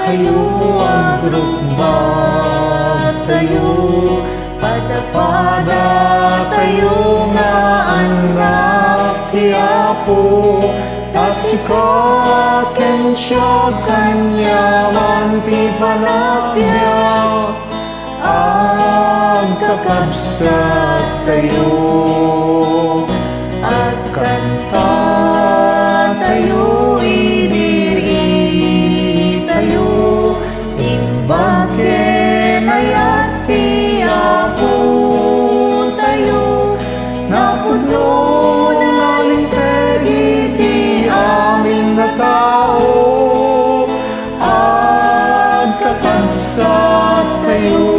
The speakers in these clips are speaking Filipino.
Hayo ang rukba tayo, pada-pada tayo nga anak ti Apo, tasikaken siya kanyaman ti panagya, ang kakabsat tayo, at kanta tayo, idiri tayo, imbaken ayat ti Apo tayo, napudno na lingkod iti amin na tao, at kakabsat tayo.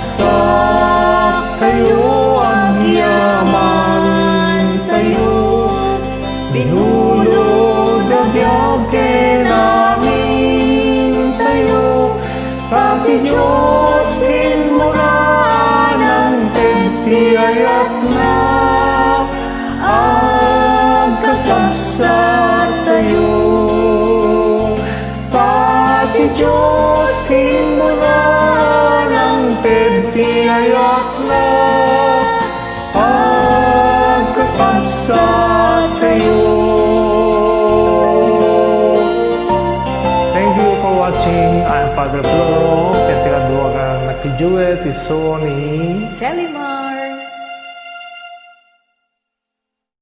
Agraksak tayo, ang yaman tayo, binulod na biyagin namin tayo, pati Diyos tinmuraan ang tenti ayat na, agkakabsat tayo, pati Diyos tinmuraan ang tenti ayat na, agkakabsat tayo. Thank you for watching. I'm Father Floro. Kaya tikaduwa ka nakijuet iso ni Felima